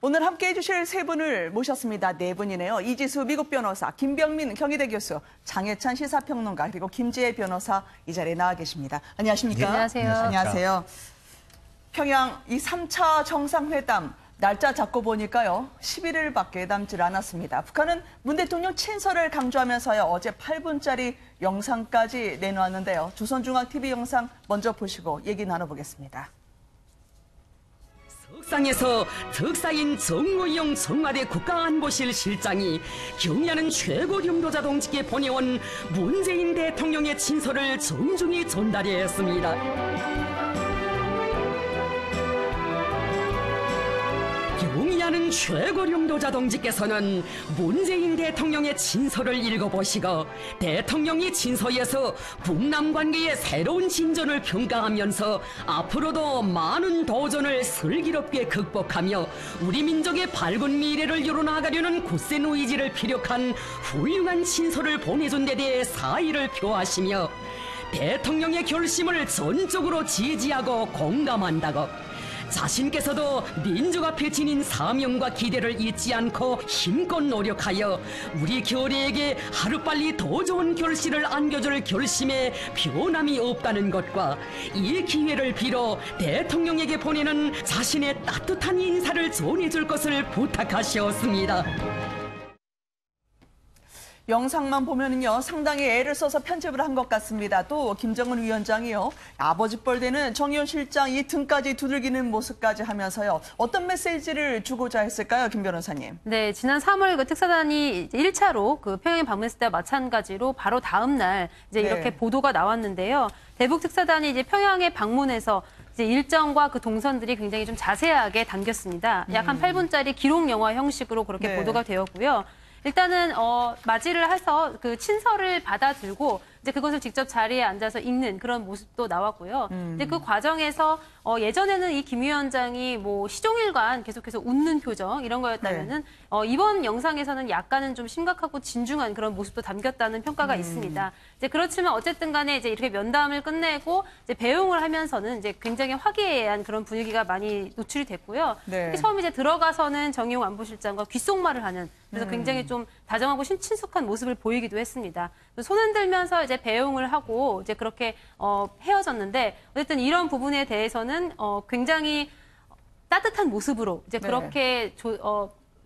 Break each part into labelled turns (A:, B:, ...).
A: 오늘 함께해 주실 세 분을 모셨습니다. 네 분이네요. 이지수 미국 변호사, 김병민 경희대 교수, 장혜찬 시사평론가, 그리고 김지혜 변호사 이 자리에 나와 계십니다. 안녕하십니까?
B: 네, 안녕하세요.
A: 안녕하세요. 평양 이 3차 정상회담 날짜 잡고 보니까요. 11일밖에 남질 않았습니다. 북한은 문 대통령 친서를 강조하면서요. 어제 8분짜리 영상까지 내놓았는데요. 조선중앙TV 영상 먼저 보시고 얘기 나눠보겠습니다.
C: 석상에서 특사인 정의용 청와대 국가안보실 실장이 경의하는 최고領導者동지께 보내온 문재인 대통령의 친서를 정중히 전달했습니다. 경의하는 최고領導者동지께서는 문재인 대통령의 친서를 읽어보시고 대통령이 친서에서 북남 관계의 새로운 진전을 평가하면서 앞으로도 많은 도전을 슬기롭게 극복하며 우리 민족의 밝은 미래를 이뤄나가려는 굳센 의지를 피력한 훌륭한 친서를 보내준 데 대해 사의를 표하시며 대통령의 결심을 전적으로 지지하고 공감한다고, 자신께서도 민족 앞에 지닌 사명과 기대를 잊지 않고 힘껏 노력하여 우리 교례에게 하루빨리 더 좋은 결실을 안겨줄 결심에 변함이 없다는 것과 이 기회를 빌어 대통령에게 보내는 자신의 따뜻한 인사를 전해줄 것을 부탁하셨습니다.
A: 영상만 보면은요, 상당히 애를 써서 편집을 한 것 같습니다. 또 김정은 위원장이요, 아버지 뻘되는 정의용 실장 이 등까지 두들기는 모습까지 하면서요, 어떤 메시지를 주고자 했을까요, 김 변호사님?
B: 네, 지난 3월 그 특사단이 1차로 그 평양에 방문했을 때와 마찬가지로 바로 다음 날 이제 이렇게 보도가 나왔는데요. 대북 특사단이 이제 평양에 방문해서 이제 일정과 그 동선들이 굉장히 좀 자세하게 담겼습니다. 약 한 8분짜리 기록 영화 형식으로 그렇게 보도가 되었고요. 일단은 맞이를 해서 그 친서를 받아 들고 이제 그것을 직접 자리에 앉아서 읽는 그런 모습도 나왔고요. 이제 그 과정에서 예전에는 이 김 위원장이 뭐 시종일관 계속해서 웃는 표정 이런 거였다면은 이번 영상에서는 약간은 좀 심각하고 진중한 그런 모습도 담겼다는 평가가 있습니다. 이제 그렇지만 어쨌든 간에 이제 이렇게 면담을 끝내고 이제 배웅을 하면서는 이제 굉장히 화기애애한 그런 분위기가 많이 노출이 됐고요. 특히 처음 이제 들어가서는 정의용 안보실장과 귓속말을 하는, 그래서 굉장히 좀 다정하고 친숙한 모습을 보이기도 했습니다. 손 흔들면서 이제 배웅을 하고 이제 그렇게 헤어졌는데, 어쨌든 이런 부분에 대해서는 굉장히 따뜻한 모습으로 이제 그렇게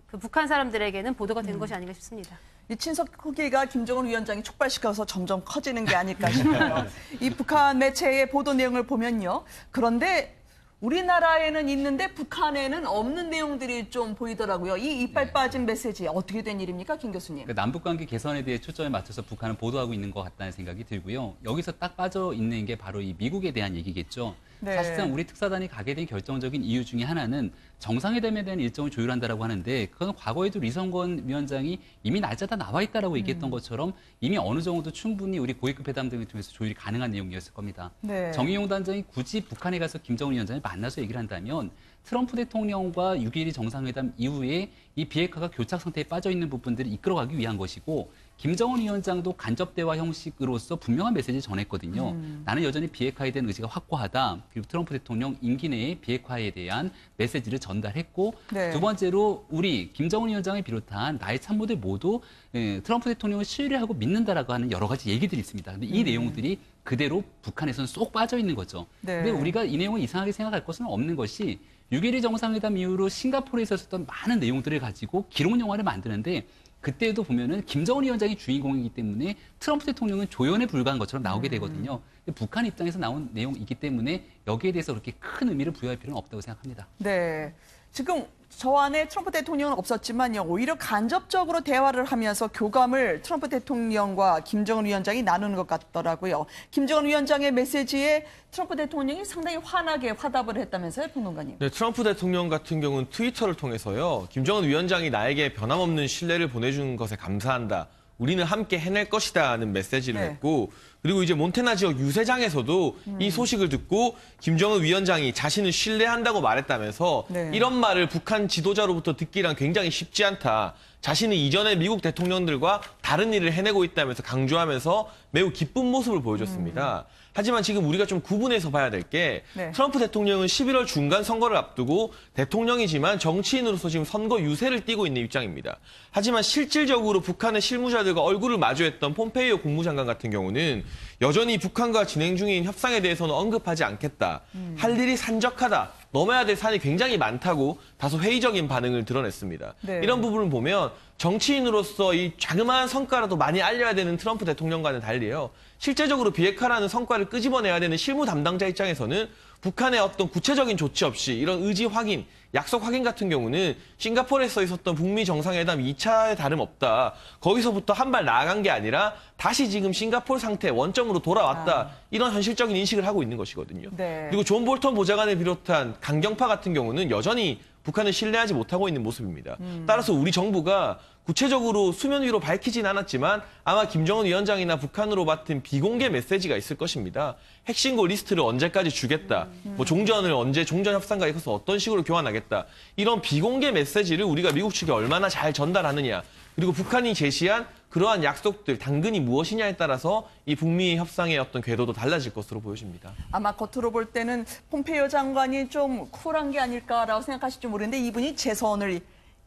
B: 그 북한 사람들에게는 보도가 된 것이 아닌가 싶습니다.
A: 이 친서 크기가 김정은 위원장이 촉발시켜서 점점 커지는 게 아닐까 싶어요. 이 북한 매체의 보도 내용을 보면요. 그런데 우리나라에는 있는데 북한에는 없는 내용들이 좀 보이더라고요. 이 이빨 빠진 메시지 어떻게 된 일입니까, 김 교수님?
D: 그러니까 남북관계 개선에 대해 초점을 맞춰서 북한은 보도하고 있는 것 같다는 생각이 들고요. 여기서 딱 빠져 있는 게 바로 이 미국에 대한 얘기겠죠. 사실상 우리 특사단이 가게 된 결정적인 이유 중에 하나는 정상회담에 대한 일정을 조율한다라고 하는데, 그건 과거에도 리성건 위원장이 이미 날짜 다 나와 있다라고 얘기했던 것처럼 이미 어느 정도 충분히 우리 고위급 회담 등을 통해서 조율이 가능한 내용이었을 겁니다. 정의용 단장이 굳이 북한에 가서 김정은 위원장을 만나서 얘기를 한다면 트럼프 대통령과 6.12 정상회담 이후에 이 비핵화가 교착 상태에 빠져 있는 부분들을 이끌어가기 위한 것이고, 김정은 위원장도 간접 대화 형식으로서 분명한 메시지를 전했거든요. 나는 여전히 비핵화에 대한 의지가 확고하다. 그리고 트럼프 대통령 임기 내에 비핵화에 대한 메시지를 전달했고, 두 번째로 우리 김정은 위원장을 비롯한 나의 참모들 모두 트럼프 대통령을 신뢰하고 믿는다라고 하는 여러 가지 얘기들이 있습니다. 근데 이 내용들이 그대로 북한에서는 쏙 빠져 있는 거죠. 근데 우리가 이 내용을 이상하게 생각할 것은 없는 것이, 6.12 정상회담 이후로 싱가포르에서 있었던 많은 내용들을 가지고 기록 영화를 만드는데, 그때도 보면은 김정은 위원장이 주인공이기 때문에 트럼프 대통령은 조연에 불과한 것처럼 나오게 되거든요. 근데 북한 입장에서 나온 내용이기 때문에 여기에 대해서 그렇게 큰 의미를 부여할 필요는 없다고 생각합니다.
A: 네. 지금 저 안에 트럼프 대통령은 없었지만요. 오히려 간접적으로 대화를 하면서 교감을 트럼프 대통령과 김정은 위원장이 나누는 것 같더라고요. 김정은 위원장의 메시지에 트럼프 대통령이 상당히 환하게 화답을 했다면서요, 평론가님?
E: 네, 트럼프 대통령 같은 경우는 트위터를 통해서요. 김정은 위원장이 나에게 변함없는 신뢰를 보내준 것에 감사한다. 우리는 함께 해낼 것이다 하는 메시지를 했고, 그리고 이제 몬태나 지역 유세장에서도 이 소식을 듣고 김정은 위원장이 자신을 신뢰한다고 말했다면서
A: 네.
E: 이런 말을 북한 지도자로부터 듣기란 굉장히 쉽지 않다. 자신이 이전에 미국 대통령들과 다른 일을 해내고 있다면서 강조하면서 매우 기쁜 모습을 보여줬습니다. 하지만 지금 우리가 좀 구분해서 봐야 될 게
A: 네.
E: 트럼프 대통령은 11월 중간 선거를 앞두고 대통령이지만 정치인으로서 지금 선거 유세를 띠고 있는 입장입니다. 하지만 실질적으로 북한의 실무자들과 얼굴을 마주했던 폼페이오 국무장관 같은 경우는 여전히 북한과 진행 중인 협상에 대해서는 언급하지 않겠다. 할 일이 산적하다. 넘어야 될 산이 굉장히 많다고 다소 회의적인 반응을 드러냈습니다.
A: 네.
E: 이런 부분을 보면 정치인으로서 이 자그마한 성과라도 많이 알려야 되는 트럼프 대통령과는 달리요. 실제적으로 비핵화라는 성과를 끄집어내야 되는 실무 담당자 입장에서는 북한의 어떤 구체적인 조치 없이 이런 의지 확인, 약속 확인 같은 경우는 싱가포르에서 있었던 북미 정상회담 2차에 다름없다. 거기서부터 한 발 나아간 게 아니라 다시 지금 싱가포르 상태 원점으로 돌아왔다. 이런 현실적인 인식을 하고 있는 것이거든요.
A: 네.
E: 그리고 존 볼턴 보좌관을 비롯한 강경파 같은 경우는 여전히 북한을 신뢰하지 못하고 있는 모습입니다. 따라서 우리 정부가 구체적으로 수면 위로 밝히진 않았지만 아마 김정은 위원장이나 북한으로 맡은 비공개 메시지가 있을 것입니다. 핵신고 리스트를 언제까지 주겠다. 뭐 종전을 언제 종전 협상과 이것을 어떤 식으로 교환하겠다. 이런 비공개 메시지를 우리가 미국 측에 얼마나 잘 전달하느냐. 그리고 북한이 제시한 그러한 약속들, 당근이 무엇이냐에 따라서 이 북미 협상의 어떤 궤도도 달라질 것으로 보여집니다.
A: 아마 겉으로 볼 때는 폼페이오 장관이 좀 쿨한 게 아닐까라고 생각하실지 모르는데 이분이 재선을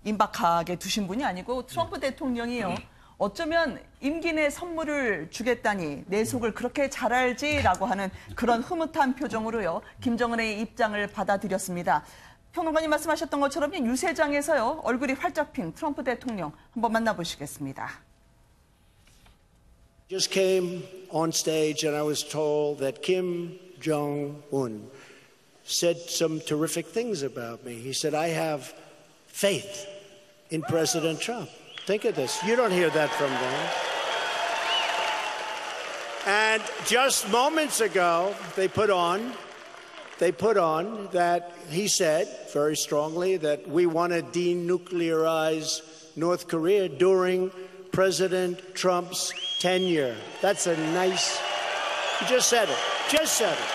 A: 임박하게 두신 분이 아니고 트럼프 대통령이요. 어쩌면 임기 내 선물을 주겠다니 내 속을 그렇게 잘 알지라고 하는 그런 흐뭇한 표정으로요. 김정은의 입장을 받아들였습니다. 평론가님 말씀하셨던 것처럼 유세장에서요. 얼굴이 활짝 핀 트럼프 대통령 한번 만나보시겠습니다.
F: Just came on stage and I was told that Kim Jong-un said some terrific things about me. He said, I have faith in President Trump. Think of this. You don't hear that from them. And just moments ago, they put on that he said very strongly that we want to denuclearize North Korea during President Trump's tenure. That's a nice, you just said it, just said it.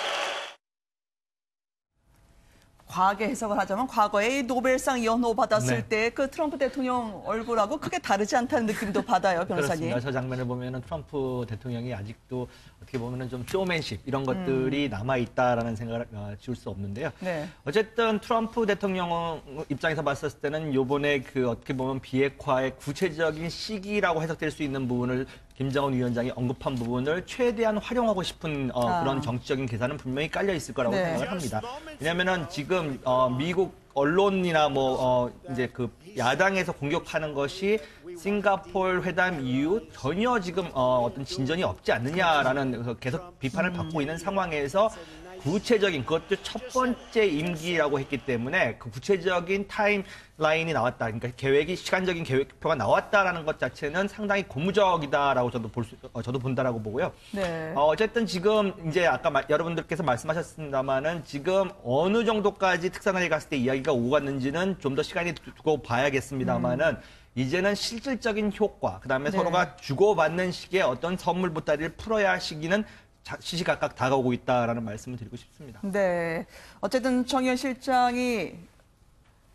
A: 과하게 해석을 하자면 과거에 이 노벨상 연호 받았을
G: 네.
A: 때 그 트럼프 대통령 얼굴하고 크게 다르지 않다는 느낌도 받아요, 변호사님.
G: 그렇습니다. 저 장면을 보면은 트럼프 대통령이 아직도 어떻게 보면은 좀 쇼맨십 이런 것들이 남아 있다라는 생각을 지울 수 없는데요.
A: 네.
G: 어쨌든 트럼프 대통령 입장에서 봤을 때는 요번에 그 어떻게 보면 비핵화의 구체적인 시기라고 해석될 수 있는 부분을 김정은 위원장이 언급한 부분을 최대한 활용하고 싶은 그런 정치적인 계산은 분명히 깔려 있을 거라고
A: 네.
G: 생각을 합니다. 왜냐하면은 지금 미국 언론이나 이제 그 야당에서 공격하는 것이 싱가포르 회담 이후 전혀 지금 어떤 진전이 없지 않느냐라는 계속 비판을 받고 있는 상황에서 구체적인 그것도 첫 번째 임기라고 했기 때문에 그 구체적인 타임라인이 나왔다. 그러니까 시간적인 계획표가 나왔다라는 것 자체는 상당히 고무적이다라고 저도 본다라고 보고요.
A: 네.
G: 어쨌든 지금 이제 아까 여러분들께서 말씀하셨습니다만은 지금 어느 정도까지 특사단에 갔을 때 이야기가 오고 갔는지는 좀 더 시간이 두고 봐야겠습니다만은 이제는 실질적인 효과, 그다음에
A: 네.
G: 서로가 주고받는 식의 어떤 선물 보따리를 풀어야 할 시기는 시시각각 다가오고 있다라는 말씀을 드리고 싶습니다.
A: 네. 어쨌든 정의연 실장이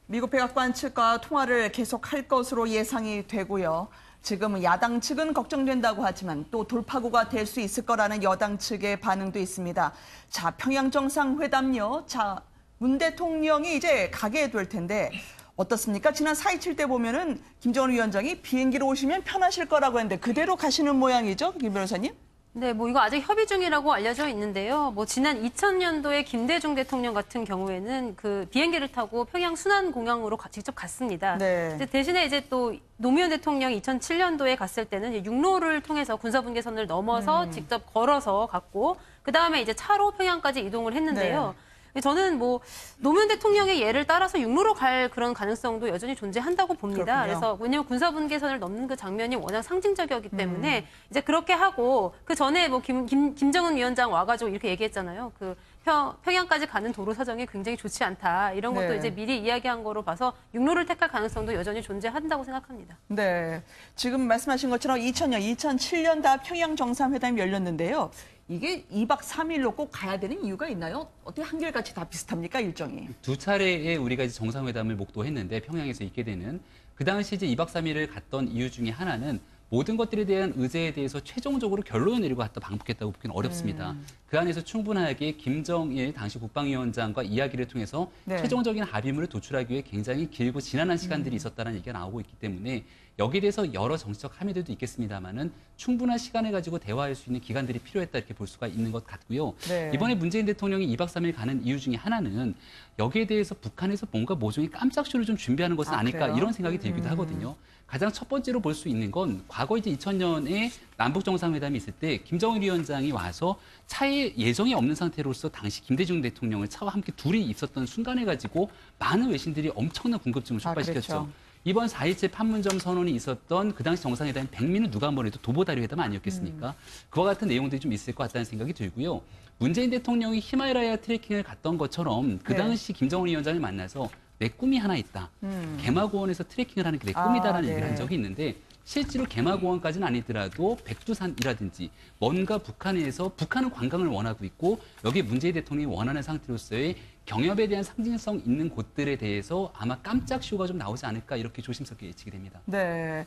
A: 미국 백악관 측과 통화를 계속할 것으로 예상이 되고요. 지금 야당 측은 걱정된다고 하지만 또 돌파구가 될 수 있을 거라는 여당 측의 반응도 있습니다. 자, 평양 정상회담요. 자, 문 대통령이 이제 가게 될 텐데 어떻습니까? 지난 4.27 때 보면은 김정은 위원장이 비행기로 오시면 편하실 거라고 했는데 그대로 가시는 모양이죠, 김 변호사님?
B: 네, 이거 아직 협의 중이라고 알려져 있는데요. 지난 2000년도에 김대중 대통령 같은 경우에는 그 비행기를 타고 평양 순환공항으로 직접 갔습니다.
A: 네.
B: 대신에 이제 또 노무현 대통령이 2007년도에 갔을 때는 이제 육로를 통해서 군사분계선을 넘어서 직접 걸어서 갔고, 그 다음에 이제 차로 평양까지 이동을 했는데요. 저는 노무현 대통령의 예를 따라서 육로로 갈 그런 가능성도 여전히 존재한다고 봅니다.
A: 그렇군요.
B: 그래서 왜냐하면 군사분계선을 넘는 그 장면이 워낙 상징적이었기 때문에 이제 그렇게 하고 그 전에 김정은 위원장 와가지고 이렇게 얘기했잖아요. 그 평양까지 가는 도로 사정이 굉장히 좋지 않다. 이런 것도
A: 네.
B: 이제 미리 이야기한 거로 봐서 육로를 택할 가능성도 여전히 존재한다고 생각합니다.
A: 네. 지금 말씀하신 것처럼 2000년, 2007년 다 평양 정상회담이 열렸는데요. 이게 2박 3일로 꼭 가야 되는 이유가 있나요? 어떻게 한결같이 다 비슷합니까, 일정이?
D: 두 차례에 우리가 이제 정상회담을 목도했는데 평양에서 있게 되는 그 당시 이제 2박 3일을 갔던 이유 중에 하나는 모든 것들에 대한 의제에 대해서 최종적으로 결론을 내리고 갖다 방북했다고 보기는 어렵습니다. 그 안에서 충분하게 김정일 당시 국방위원장과 이야기를 통해서
A: 네.
D: 최종적인 합의문을 도출하기 위해 굉장히 길고 지난한 시간들이 있었다는 얘기가 나오고 있기 때문에 여기에 대해서 여러 정치적 함의들도 있겠습니다만은 충분한 시간을 가지고 대화할 수 있는 기간들이 필요했다 이렇게 볼 수가 있는 것 같고요.
A: 네.
D: 이번에 문재인 대통령이 2박 3일 가는 이유 중에 하나는 여기에 대해서 북한에서 뭔가 모종의 깜짝쇼를 좀 준비하는 것은 아닐까
A: 그래요?
D: 이런 생각이 들기도 하거든요. 가장 첫 번째로 볼 수 있는 건 과거 이제 2000년에 남북 정상회담이 있을 때 김정일 위원장이 와서 차에 예정이 없는 상태로서 당시 김대중 대통령을 차와 함께 둘이 있었던 순간을 가지고 많은 외신들이 엄청난 궁금증을 촉발시켰죠.
A: 그렇죠.
D: 이번 4.27 판문점 선언이 있었던 그 당시 정상회담 백미는 누가 한번 해도 도보다리 회담 아니었겠습니까? 그와 같은 내용들이 좀 있을 것 같다는 생각이 들고요. 문재인 대통령이 히말라야 트레킹을 갔던 것처럼 그
A: 네.
D: 당시 김정은 위원장을 만나서 내 꿈이 하나 있다. 개마고원에서 트레킹을 하는 게 내 꿈이다라는
A: 네.
D: 얘기를 한 적이 있는데 실제로 개마고원까지는 아니더라도 백두산이라든지 뭔가 북한에서 북한은 관광을 원하고 있고 여기에 문재인 대통령이 원하는 상태로서의 경협에 대한 상징성 있는 곳들에 대해서 아마 깜짝 쇼가 좀 나오지 않을까 이렇게 조심스럽게 예측이 됩니다.
A: 네.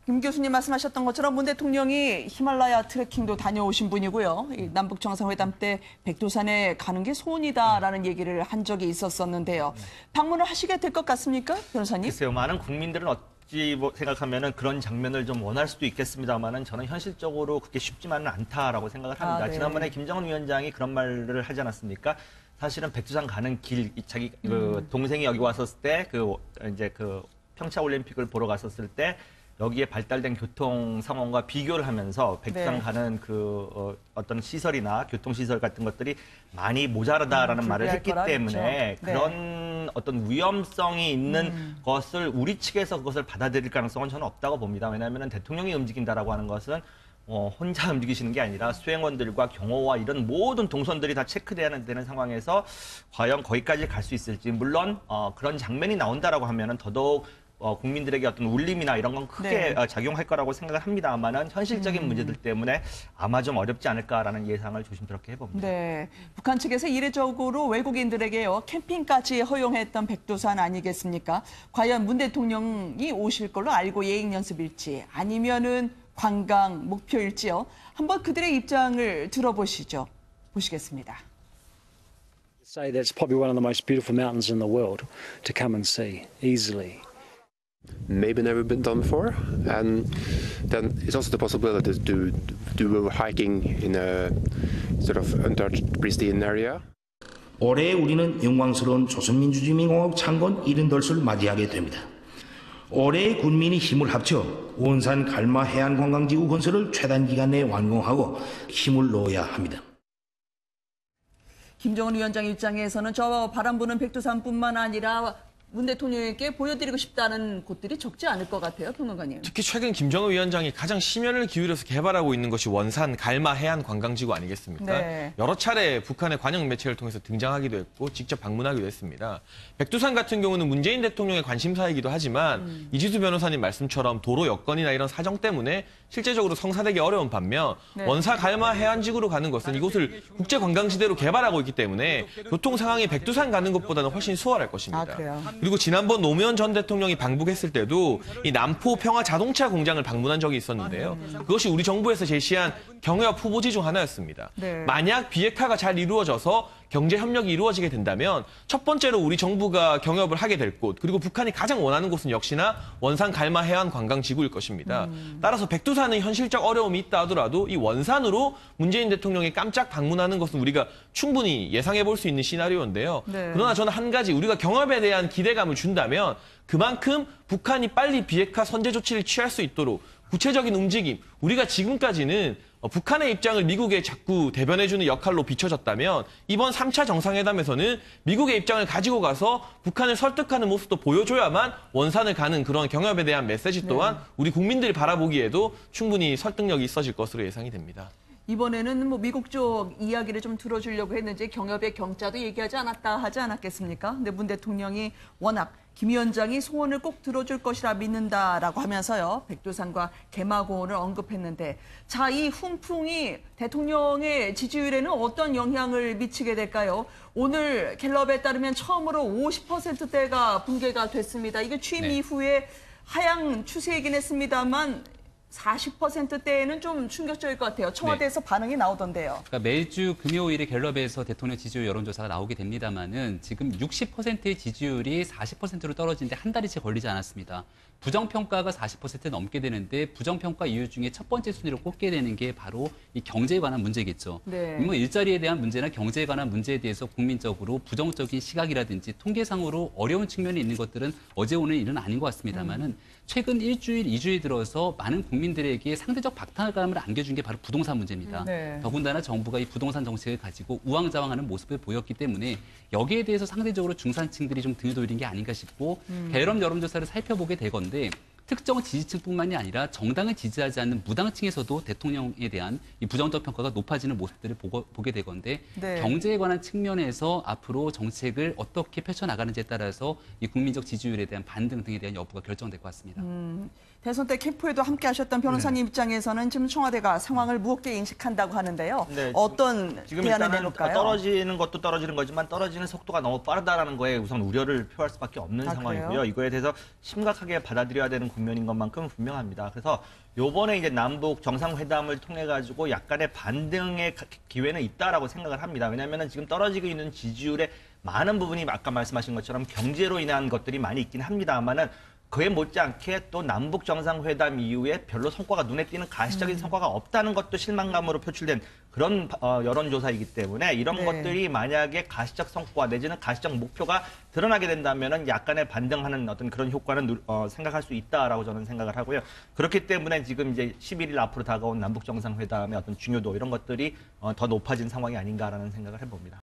A: 김 교수님 말씀하셨던 것처럼 문 대통령이 히말라야 트레킹도 다녀오신 분이고요. 이 남북 정상회담 때 백두산에 가는 게 소원이다라는 얘기를 한 적이 있었었는데요. 방문을 하시게 될 것 같습니까, 변호사님?
G: 글쎄요, 많은 국민들은 어찌 생각하면은 그런 장면을 좀 원할 수도 있겠습니다만은 저는 현실적으로 그렇게 쉽지만은 않다라고 생각을 합니다.
A: 네.
G: 지난번에 김정은 위원장이 그런 말을 하지 않았습니까? 사실은 백두산 가는 길, 자기 그 동생이 여기 왔었을 때 이제 그 평창 올림픽을 보러 갔었을 때 여기에 발달된 교통 상황과 비교를 하면서 백두산
A: 네.
G: 가는 어떤 시설이나 교통 시설 같은 것들이 많이 모자라다라는 말을
A: 불리할
G: 했기
A: 거라
G: 때문에
A: 그랬죠. 네.
G: 그런 어떤 위험성이 있는 것을 우리 측에서 그것을 받아들일 가능성은 저는 없다고 봅니다. 왜냐하면 대통령이 움직인다라고 하는 것은 혼자 움직이시는 게 아니라 수행원들과 경호와 이런 모든 동선들이 다 체크돼야 되는 상황에서 과연 거기까지 갈 수 있을지 물론 그런 장면이 나온다라고 하면은 더더욱 국민들에게 어떤 울림이나 이런 건 크게
A: 네.
G: 작용할 거라고 생각을 합니다만은 현실적인 문제들 때문에 아마 좀 어렵지 않을까라는 예상을 조심스럽게 해봅니다.
A: 네. 북한 측에서 이례적으로 외국인들에게요, 캠핑까지 허용했던 백두산 아니겠습니까? 과연 문 대통령이 오실 걸로 알고 예행 연습일지 아니면은 관광 목표일지요. 한번 그들의 입장을 들어보시죠. 보시겠습니다.
H: Say that's probably one of the most beautiful mountains in the world to come and see easily.
I: Maybe never been done before, and then it's also the possibility to do hiking in a sort of untouched, pristine area.
J: 올해 우리는 영광스러운 조선민주주의민공화국 창건 70돌을 맞이하게 됩니다. 올해 군민이 힘을 합쳐 원산 갈마 해안관광지구 건설을 최단 기간 내에 완공하고 힘을 놓아야 합니다.
A: 김정은 위원장 입장에서는 저 바람 부는 백두산뿐만 아니라 문 대통령에게 보여드리고 싶다는 곳들이 적지 않을 것 같아요, 평론가님.
E: 특히 최근 김정은 위원장이 가장 심혈을 기울여서 개발하고 있는 것이 원산 갈마 해안 관광지구 아니겠습니까?
A: 네.
E: 여러 차례 북한의 관영 매체를 통해서 등장하기도 했고 직접 방문하기도 했습니다. 백두산 같은 경우는 문재인 대통령의 관심사이기도 하지만 이지수 변호사님 말씀처럼 도로 여건이나 이런 사정 때문에 실제적으로 성사되기 어려운 반면
A: 네.
E: 원사 갈마 해안지구로 가는 것은 이곳을 국제관광지대로 개발하고 있기 때문에 교통 상황이 백두산 가는 것보다는 훨씬 수월할 것입니다.
A: 아, 그래요?
E: 그리고 지난번 노무현 전 대통령이 방북했을 때도 이 남포 평화 자동차 공장을 방문한 적이 있었는데요. 그것이 우리 정부에서 제시한 경협 후보지 중 하나였습니다.
A: 네.
E: 만약 비핵화가 잘 이루어져서 경제 협력이 이루어지게 된다면 첫 번째로 우리 정부가 경협을 하게 될 곳, 그리고 북한이 가장 원하는 곳은 역시나 원산 갈마 해안 관광 지구일 것입니다. 따라서 백두산은 현실적 어려움이 있다 하더라도 이 원산으로 문재인 대통령이 깜짝 방문하는 것은 우리가 충분히 예상해 볼 수 있는 시나리오인데요.
A: 네.
E: 그러나 저는 한 가지 우리가 경협에 대한 기대감을 준다면 그만큼 북한이 빨리 비핵화 선제 조치를 취할 수 있도록 구체적인 움직임, 우리가 지금까지는 북한의 입장을 미국에 자꾸 대변해주는 역할로 비춰졌다면 이번 3차 정상회담에서는 미국의 입장을 가지고 가서 북한을 설득하는 모습도 보여줘야만 원산을 가는 그런 경협에 대한 메시지 또한 우리 국민들이 바라보기에도 충분히 설득력이 있어질 것으로 예상이 됩니다.
A: 이번에는 뭐 미국 쪽 이야기를 좀 들어주려고 했는지 경협의 경자도 얘기하지 않았다 하지 않았겠습니까? 근데 문 대통령이 워낙 김 위원장이 소원을 꼭 들어줄 것이라 믿는다라고 하면서요. 백두산과 개마고원을 언급했는데 자, 이 훈풍이 대통령의 지지율에는 어떤 영향을 미치게 될까요? 오늘 갤럽에 따르면 처음으로 50%대가 붕괴가 됐습니다. 이게 취임 이후에 하향 추세이긴 했습니다만 40%대에는 좀 충격적일 것 같아요. 청와대에서 반응이 나오던데요.
D: 그러니까 매주 금요일에 갤럽에서 대통령 지지율 여론조사가 나오게 됩니다만은 지금 60%의 지지율이 40%로 떨어지는데 한 달이 채 걸리지 않았습니다. 부정평가가 40% 넘게 되는데 부정평가 이유 중에 첫 번째 순위로 꼽게 되는 게 바로 이 경제에 관한 문제겠죠.
A: 네.
D: 뭐 일자리에 대한 문제나 경제에 관한 문제에 대해서 국민적으로 부정적인 시각이라든지 통계상으로 어려운 측면이 있는 것들은 어제 오늘 일은 아닌 것 같습니다만은 최근 일주일, 2주일 들어서 많은 국민들에게 상대적 박탈감을 안겨준 게 바로 부동산 문제입니다.
A: 네.
D: 더군다나 정부가 이 부동산 정책을 가지고 우왕좌왕하는 모습을 보였기 때문에 여기에 대해서 상대적으로 중산층들이 좀 등을 돌린 게 아닌가 싶고 갤럽 여론조사를 살펴보게 되건데 특정 지지층뿐만이 아니라 정당을 지지하지 않는 무당층에서도 대통령에 대한 이 부정적 평가가 높아지는 모습들을 보게 되건데
A: 네.
D: 경제에 관한 측면에서 앞으로 정책을 어떻게 펼쳐나가는지에 따라서 이 국민적 지지율에 대한 반등 등에 대한 여부가 결정될 것 같습니다.
A: 대선 때 캠프에도 함께 하셨던 변호사님 입장에서는 지금 청와대가 상황을 무겁게 인식한다고 하는데요.
G: 네,
A: 어떤
G: 지금
A: 대안을
G: 일단은
A: 내놓을까요?
G: 떨어지는 것도 떨어지는 거지만 떨어지는 속도가 너무 빠르다라는 거에 우선 우려를 표할 수밖에 없는 상황이고요.
A: 그래요?
G: 이거에 대해서 심각하게 받아들여야 되는 국면인 것만큼 분명합니다. 그래서 요번에 이제 남북 정상회담을 통해 가지고 약간의 반등의 기회는 있다라고 생각을 합니다. 왜냐하면 지금 떨어지고 있는 지지율의 많은 부분이 아까 말씀하신 것처럼 경제로 인한 것들이 많이 있긴 합니다만은 그에 못지않게 또 남북 정상회담 이후에 별로 성과가 눈에 띄는 가시적인 성과가 없다는 것도 실망감으로 표출된 그런 여론조사이기 때문에 이런
A: 네.
G: 것들이 만약에 가시적 성과 내지는 가시적 목표가 드러나게 된다면은 약간의 반등하는 어떤 그런 효과는 생각할 수 있다라고 저는 생각을 하고요. 그렇기 때문에 지금 이제 11일 앞으로 다가온 남북 정상회담의 어떤 중요도 이런 것들이 더 높아진 상황이 아닌가라는 생각을 해봅니다.